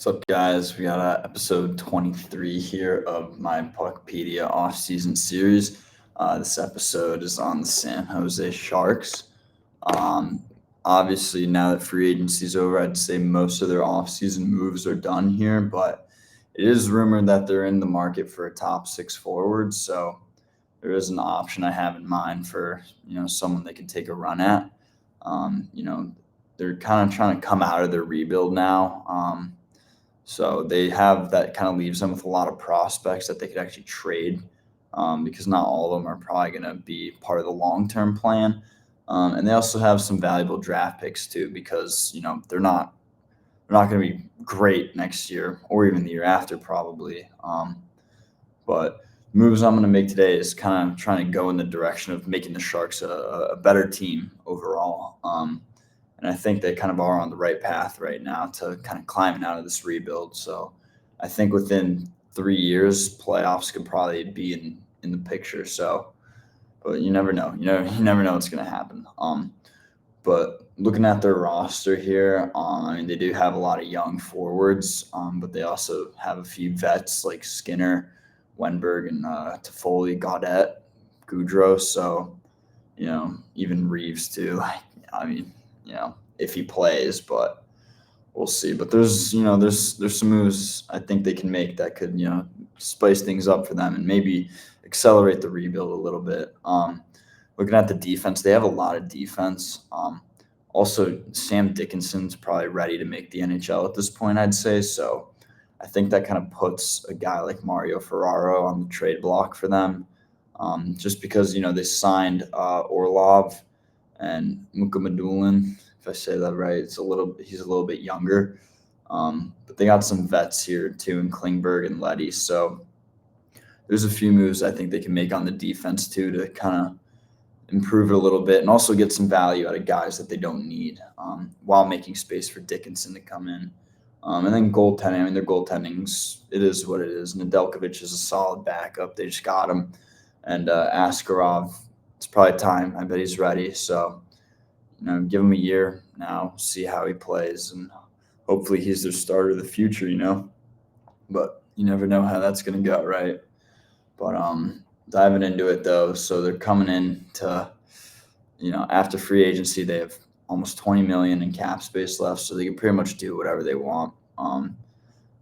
What's up, guys? We got episode 23 here of my Puckpedia off-season series. This episode is on the San Jose Sharks. Um, Obviously, now that free agency's over, I'd say most of their off-season moves are done here, but it is rumored that they're in the market for a top six forward. So there is an option I have in mind for someone they can take a run at. Um, you know, they're kind of trying to come out of their rebuild now. So they have that kind of leaves them with a lot of prospects that they could actually trade because not all of them are probably going to be part of the long-term plan. And they also have some valuable draft picks too because they're not going to be great next year or even the year after probably. But moves I'm going to make today is kind of trying to go in the direction of making the Sharks a better team overall. And I think they kind of are on the right path right now to kind of climbing out of this rebuild. So I think within 3 years, playoffs could probably be in the picture. So, but you never know. You never know what's going to happen. But looking at their roster here, I mean, they do have a lot of young forwards, but they also have a few vets like Skinner, Wenberg, and Toffoli, Gaudette, Goudreau. So, even Reeves too. I mean, if he plays, but we'll see. But there's some moves I think they can make that could, spice things up for them and maybe accelerate the rebuild a little bit. Looking at the defense, they have a lot of defense. Also, Sam Dickinson's probably ready to make the NHL at this point, I'd say. So I think that kind of puts a guy like Mario Ferraro on the trade block for them. Just because, they signed Orlov and Mukamadulin, if I say that right. He's a little bit younger. But they got some vets here too in Klingberg and Leddy. So there's a few moves I think they can make on the defense too to kind of improve it a little bit and also get some value out of guys that they don't need while making space for Dickinson to come in. And then goaltending, I mean, their goaltending's, it is what it is. Nedeljkovic is a solid backup. They just got him. And Askarov, it's probably time. I bet he's ready. So, give him a year now, see how he plays, and hopefully he's their starter of the future, But you never know how that's going to go, right? But diving into it, though, so they're coming in to, after free agency, they have almost $20 million in cap space left, so they can pretty much do whatever they want. A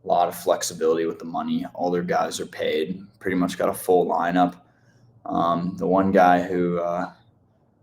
lot of flexibility with the money. All their guys are paid, pretty much got a full lineup. The one guy who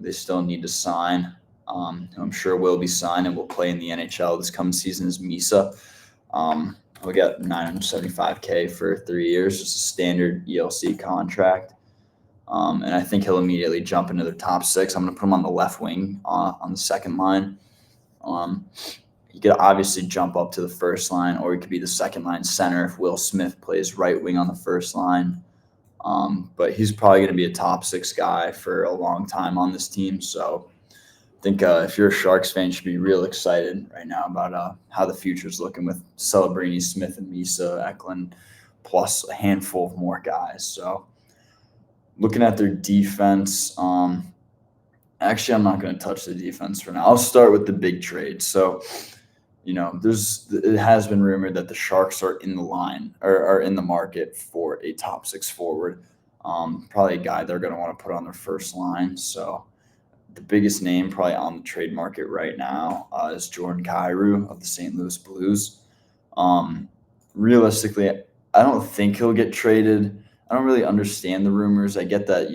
they still need to sign, who I'm sure will be signed and will play in the NHL this coming season, is Misa. He'll get $975K for 3 years, just a standard ELC contract. And I think he'll immediately jump into the top six. I'm going to put him on the left wing on the second line. He could obviously jump up to the first line, or he could be the second line center if Will Smith plays right wing on the first line. But he's probably going to be a top six guy for a long time on this team. So I think if you're a Sharks fan, you should be real excited right now about how the future's looking with Celebrini, Smith, and Misa, Eklund, plus a handful of more guys. So looking at their defense, actually, I'm not going to touch the defense for now. I'll start with the big trade. So, it has been rumored that the Sharks are in the line or are in the market for a top six forward. Probably a guy they're going to want to put on their first line. So the biggest name probably on the trade market right now is Jordan Kyrou of the St. Louis Blues. Realistically, I don't think he'll get traded. I don't really understand the rumors. I get that,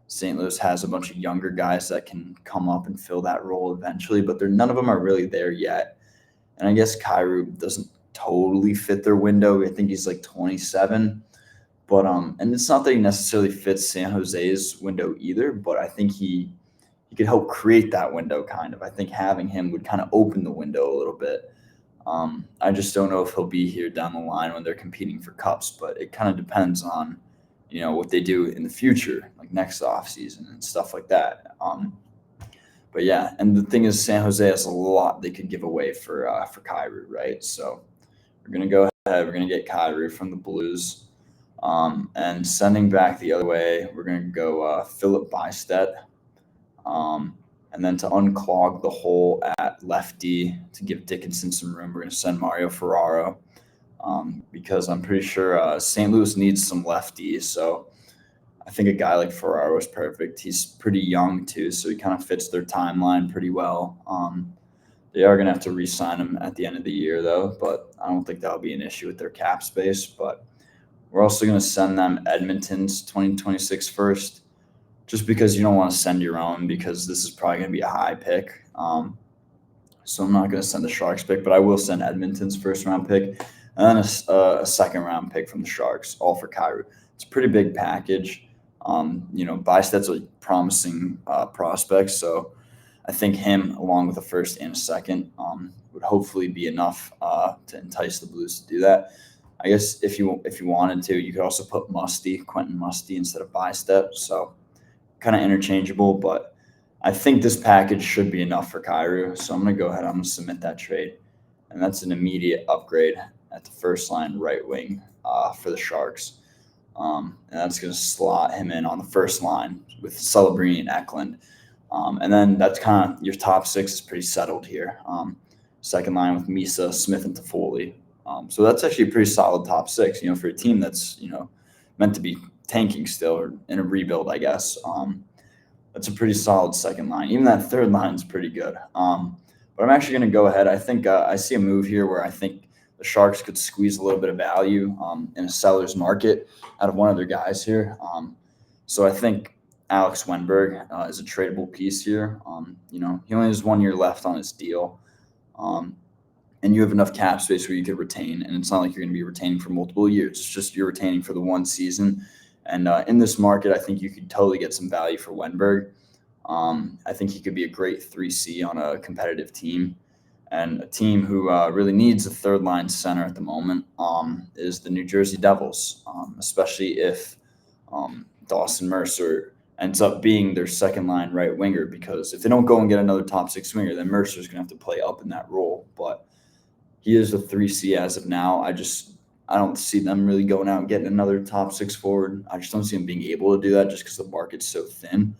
St. Louis has a bunch of younger guys that can come up and fill that role eventually, but none of them are really there yet. And I guess Kyrou doesn't totally fit their window. I think he's like 27. But and it's not that he necessarily fits San Jose's window either, but I think he could help create that window kind of. I think having him would kind of open the window a little bit. I just don't know if he'll be here down the line when they're competing for cups, but it kind of depends on, what they do in the future, like next offseason and stuff like that. But yeah, and the thing is, San Jose has a lot they could give away for Kyrou, right? So we're gonna go ahead. We're gonna get Kyrou from the Blues, and sending back the other way, we're gonna go Philip Bystedt. And then to unclog the hole at lefty to give Dickinson some room, we're going to send Mario Ferraro because I'm pretty sure St. Louis needs some lefties. So I think a guy like Ferraro is perfect. He's pretty young too, so he kind of fits their timeline pretty well. They are going to have to re-sign him at the end of the year, though, but I don't think that'll be an issue with their cap space. But we're also going to send them Edmonton's 2026 first, just because you don't want to send your own because this is probably going to be a high pick. So I'm not going to send the Sharks pick, but I will send Edmonton's first round pick and then a second round pick from the Sharks, all for Kyrou. It's a pretty big package. Bysted's a promising prospect, so I think him, along with a first and a second, would hopefully be enough to entice the Blues to do that. I guess if you wanted to, you could also put Quentin Musty instead of Bysted, so kind of interchangeable. But I think this package should be enough for Kyrou, so I'm going to go ahead. I'm going to submit that trade, and that's an immediate upgrade at the first line right wing for the Sharks. And that's going to slot him in on the first line with Celebrini and Eklund. And then that's kind of your top six is pretty settled here. Second line with Misa, Smith, and Toffoli. So that's actually a pretty solid top six, for a team that's, meant to be tanking still or in a rebuild, I guess. That's a pretty solid second line. Even that third line is pretty good. But I'm actually going to go ahead. I think I see a move here where I think the Sharks could squeeze a little bit of value in a seller's market out of one of their guys here. So I think Alex Wenberg is a tradable piece here. He only has 1 year left on his deal. And you have enough cap space where you could retain. And it's not like you're going to be retaining for multiple years. It's just you're retaining for the one season. And in this market, I think you could totally get some value for Wenberg. I think he could be a great 3C on a competitive team. And a team who really needs a third-line center at the moment is the New Jersey Devils, especially if Dawson Mercer ends up being their second-line right winger, because if they don't go and get another top-six winger, then Mercer's going to have to play up in that role. But he is a 3C as of now. I don't see them really going out and getting another top-six forward. I just don't see them being able to do that just because the market's so thin.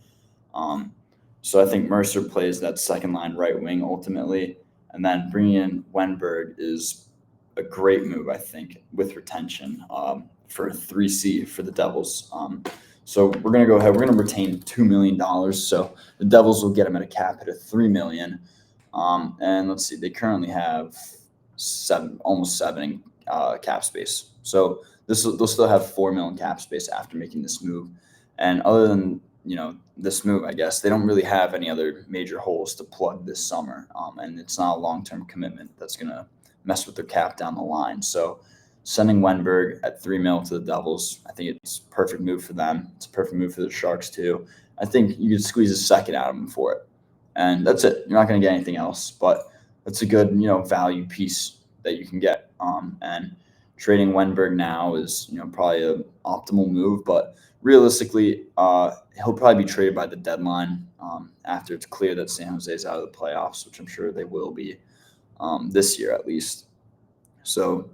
So I think Mercer plays that second-line right wing ultimately. And then bringing in Wenberg is a great move, I think, with retention for a 3C for the Devils. So we're going to go ahead. We're going to retain $2 million. So the Devils will get him at a cap hit of $3 million. And let's see, they currently have almost seven cap space. So they'll still have $4 million cap space after making this move. And other than this move, I guess they don't really have any other major holes to plug this summer, and it's not a long-term commitment that's going to mess with their cap down the line. So sending Wenberg at $3 million to the Devils, I think it's a perfect move for them. It's a perfect move for the Sharks too. I think you could squeeze a second out of them for it, and that's it. You're not going to get anything else, but that's a good value piece that you can get. And trading Wenberg now is probably an optimal move, but realistically, he'll probably be traded by the deadline after it's clear that San Jose is out of the playoffs, which I'm sure they will be this year at least. So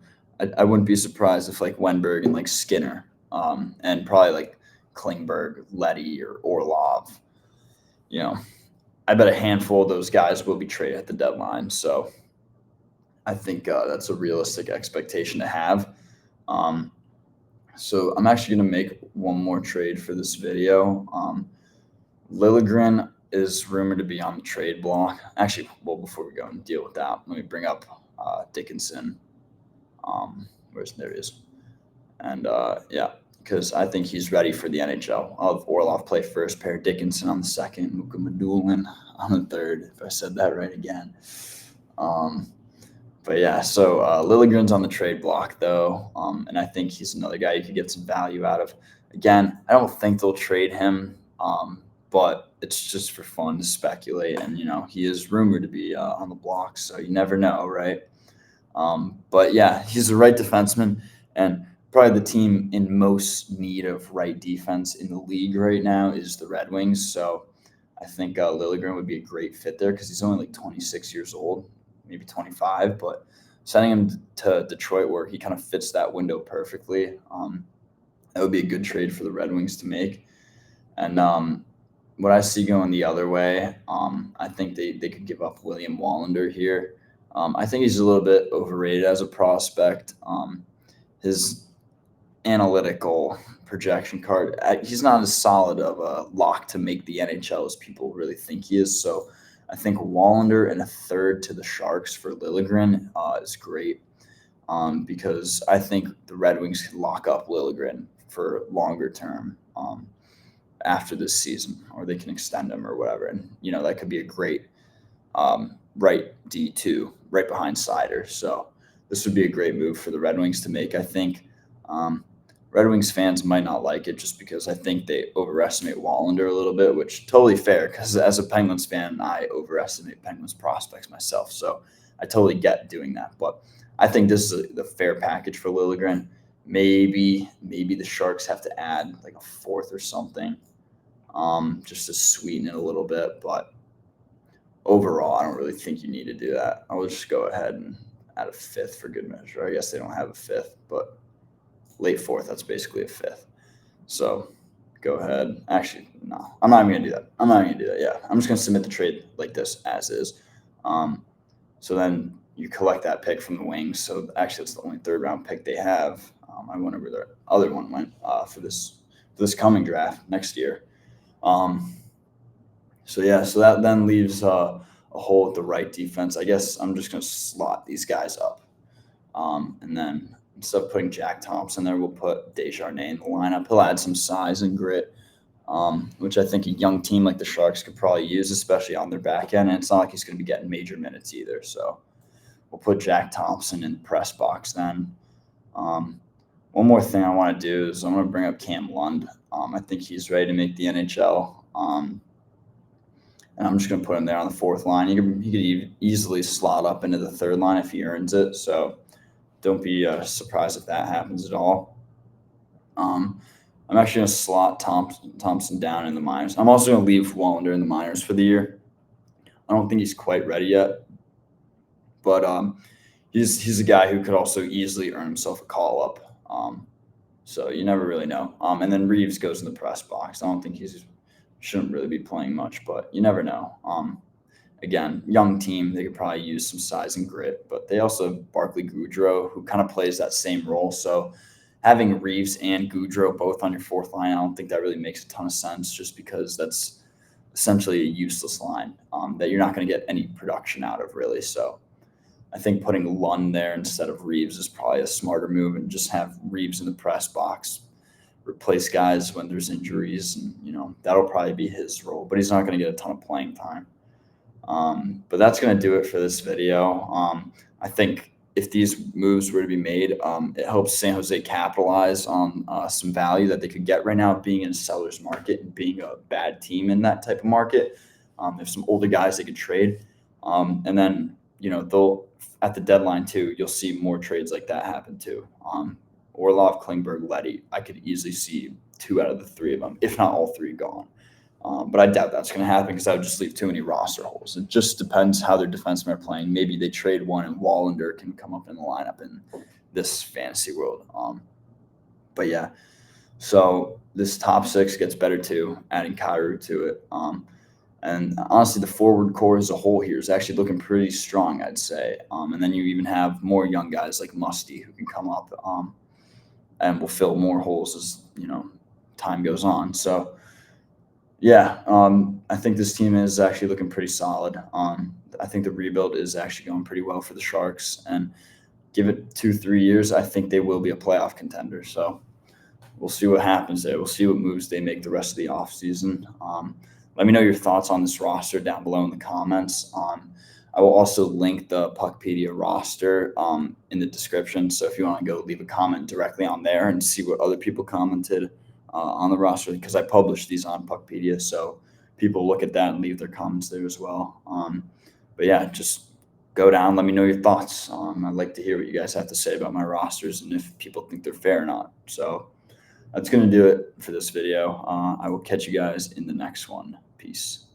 I wouldn't be surprised if Wenberg and Skinner and probably Klingberg, Leddy, or Orlov, I bet a handful of those guys will be traded at the deadline. So I think that's a realistic expectation to have. So I'm actually going to make one more trade for this video. Liljegren is rumored to be on the trade block. Actually, before we go and deal with that, let me bring up Dickinson. There he is. And because I think he's ready for the NHL. I'll have Orlov play first pair, Dickinson on the second, Luka Madulin on the third, if I said that right again. But yeah, so Liljegren's on the trade block, though, and I think he's another guy you could get some value out of. Again, I don't think they'll trade him, but it's just for fun to speculate. And, he is rumored to be on the block, so you never know, right? But yeah, he's a right defenseman, and probably the team in most need of right defense in the league right now is the Red Wings. So I think Liljegren would be a great fit there because he's only 26 years old. Maybe 25, but sending him to Detroit where he kind of fits that window perfectly, that would be a good trade for the Red Wings to make. And what I see going the other way, I think they could give up William Wallander here. I think he's a little bit overrated as a prospect. His analytical projection card, he's not as solid of a lock to make the NHL as people really think he is. So I think Wallander and a third to the Sharks for Liljegren is great, because I think the Red Wings could lock up Liljegren for longer term. After this season, or they can extend him or whatever. And, that could be a great right D2 right behind Sider. So this would be a great move for the Red Wings to make, I think. Red Wings fans might not like it just because I think they overestimate Wallander a little bit, which totally fair because as a Penguins fan, I overestimate Penguins prospects myself. So I totally get doing that. But I think this is the fair package for Liljegren. Maybe the Sharks have to add like a fourth or something, just to sweeten it a little bit. But overall, I don't really think you need to do that. I'll just go ahead and add a fifth for good measure. I guess they don't have a fifth, but late fourth, that's basically a fifth. So go ahead. Actually, no, I'm not even going to do that. I'm not even going to do that. Yeah, I'm just going to submit the trade like this as is. So then you collect that pick from the Wings. So actually, it's the only third-round pick they have. I wonder where their other one went for this coming draft next year. So that then leaves a hole at the right defense. I guess I'm just going to slot these guys up. And then instead of putting Jack Thompson there, we'll put Desjardins in the lineup. He'll add some size and grit, which I think a young team like the Sharks could probably use, especially on their back end. And it's not like he's going to be getting major minutes either. So we'll put Jack Thompson in the press box then. One more thing I want to do is I'm going to bring up Cam Lund. I think he's ready to make the NHL. And I'm just going to put him there on the fourth line. He could easily slot up into the third line if he earns it. So don't be surprised if that happens at all. I'm actually going to slot Thompson down in the minors. I'm also going to leave Wallander in the minors for the year. I don't think he's quite ready yet. But he's a guy who could also easily earn himself a call-up. So you never really know. And then Reeves goes in the press box. I don't think shouldn't really be playing much, but you never know. Again, young team, they could probably use some size and grit, but they also have Barclay Goodrow, who kind of plays that same role. So having Reeves and Goodrow both on your fourth line, I don't think that really makes a ton of sense, just because that's essentially a useless line that you're not going to get any production out of, really. So I think putting Lund there instead of Reeves is probably a smarter move, and just have Reeves in the press box, replace guys when there's injuries, and that'll probably be his role, but he's not going to get a ton of playing time. But that's going to do it for this video. I think if these moves were to be made, it helps San Jose capitalize on some value that they could get right now, being in a seller's market and being a bad team in that type of market. There's some older guys they could trade, and then they'll at the deadline too. You'll see more trades like that happen too. Orlov, Klingberg, Leddy, I could easily see 2 out of the 3 of them, if not all 3, gone. But I doubt that's going to happen because that would just leave too many roster holes. It just depends how their defensemen are playing. Maybe they trade one and Wallander can come up in the lineup in this fantasy world. But yeah, so this top 6 gets better too, adding Kyrou to it. And honestly, the forward core as a whole here is actually looking pretty strong, I'd say. And then you even have more young guys like Musty who can come up and will fill more holes as time goes on. So yeah, I think this team is actually looking pretty solid. I think the rebuild is actually going pretty well for the Sharks, and give it 2-3 years, I think they will be a playoff contender. So we'll see what happens there. We'll see what moves they make the rest of the offseason. Let me know your thoughts on this roster down below in the comments. I will also link the Puckpedia roster in the description. So if you want to go leave a comment directly on there and see what other people commented on the roster, because I publish these on Puckpedia, so people look at that and leave their comments there as well. But yeah, just go down. Let me know your thoughts. I'd like to hear what you guys have to say about my rosters and if people think they're fair or not. So that's going to do it for this video. I will catch you guys in the next one. Peace.